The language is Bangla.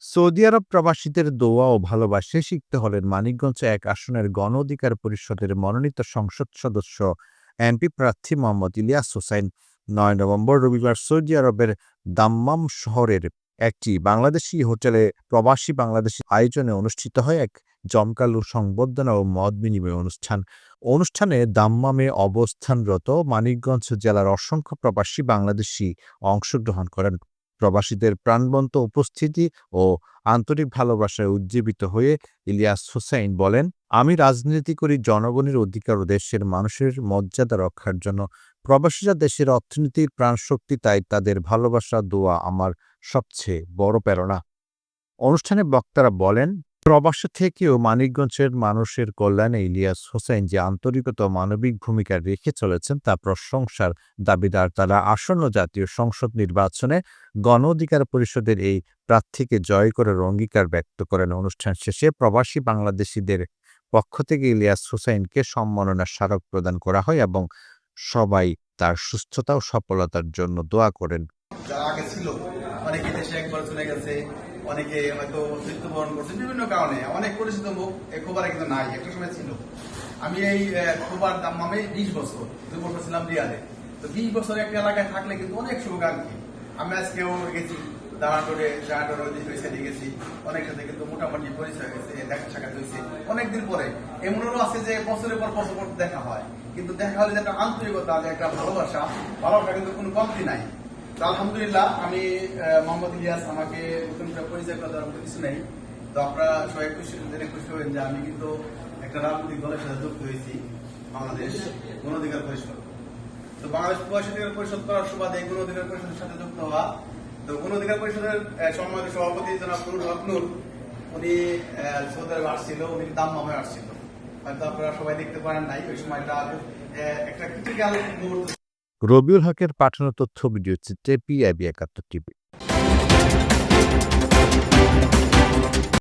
সৌদি আরব প্রবাসীদের দোয়া ও ভালোবাসা শিখতে হলেন মানিকগঞ্জ ১ আসনের গণ অধিকার পরিষদের মনোনীত সংসদ সদস্য এমপি প্রার্থী মোহাম্মদ ইলিয়াস হোসাইন। ৯ নভেম্বর রবিবার সৌদি আরবের দাম্মাম শহরের একটি বাংলাদেশি হোটেলে প্রবাসী বাংলাদেশি আয়োজনে অনুষ্ঠিত হয় এক জমকালো সংবর্ধনা ও মত বিনিময় অনুষ্ঠানে দাম্মামে অবস্থানরত মানিকগঞ্জ জেলার অসংখ্য প্রবাসী বাংলাদেশি অংশগ্রহণ করেন। প্রবাসীদের প্রাণবন্ত উপস্থিতি ও আন্তরিক ভালোবাসায় উজ্জীবিত হয়ে ইলিয়াস হোসাইন বলেন, আমি রাজনীতি করি জনগণের অধিকার ও দেশের মানুষের মর্যাদা রক্ষার জন্য। প্রবাসীরা দেশের অর্থনীতির প্রাণশক্তি, তাই তাদের ভালোবাসা দোয়া আমার সবচেয়ে বড় প্রেরণা। অনুষ্ঠানে বক্তারা বলেন, প্রবাস থেকেও মানিকগঞ্জের মানুষের কল্যাণে ইলিয়াস হোসাইন যে আন্তরিকতা ও মানবিক ভূমিকা রেখে চলেছেন তা প্রশংসার দাবিদার তারা। আসন্ন জাতীয় সংসদ নির্বাচনে গণ অধিকার পরিষদের এই প্রার্থীকে জয় করার অঙ্গীকার ব্যক্ত করেন। অনুষ্ঠান শেষে প্রবাসী বাংলাদেশিদের পক্ষ থেকে ইলিয়াস হোসাইনকে সম্মাননা স্মারক প্রদান করা হয় এবং সবাই তার সুস্থতা ও সফলতার জন্য দোয়া করেন। যারা আগে ছিল অনেকে দেশে একবার চলে গেছে, অনেকে হয়তো মৃত্যুবরণ করছে বিভিন্ন কারণে, অনেক পরিচিত মুখ এই খোবারে কিন্তু নাই, একটা সময় ছিল। আমি এই খোবার দাম্মামে 20 বছর, 2 বছর ছিলাম রিয়াদে। তো 20 বছর একটা এলাকায় থাকলে কিন্তু অনেক শুভাকাঙ্ক্ষী। আমি আজকেও গেছি দাঁড়াটোরে ওই সাইডে গেছি, অনেক সাথে কিন্তু মোটামুটি পরিচয় হয়েছে, দেখা সাক্ষাৎ হয়েছে অনেকদিন পরে। এমনও আছে যে বছরের পর বছর দেখা হয়, কিন্তু দেখা হলে যে একটা আন্তরিকতা, যে একটা ভালোবাসা কিন্তু কোনো কমতি নাই। আলহামদুলিল্লাহ, আমি মোহাম্মদ ইলিয়াস, আমাকে নতুন করে পরিচয় করা দেওয়ার কিছু নেই। তো আপনারা সবাই খুশি হবেন যে আমি কিন্তু একটা রাজনৈতিক দলের সাথে যুক্ত হয়েছি, বাংলাদেশ গণ অধিকার পরিষদ। তো বাংলাদেশ প্রবাসী অধিকার পরিষদ করার সুবাদে গণ অধিকার পরিষদের সাথে যুক্ত হওয়া। তো গণ অধিকার পরিষদের সম্মানিত সভাপতি জনাব নুরুল হক নূর, উনি সৌদি আরবে আসছিল, উনি দাম্মামে আসছিল। হয়তো আপনারা সবাই দেখতে পারেন নাই, ওই সময়টা একটা ক্রিটিক্যাল মুহূর্ত। রবিউল হকের পাঠানো তথ্য ভিডিও চিত্রে PIB ৭১ টিভি।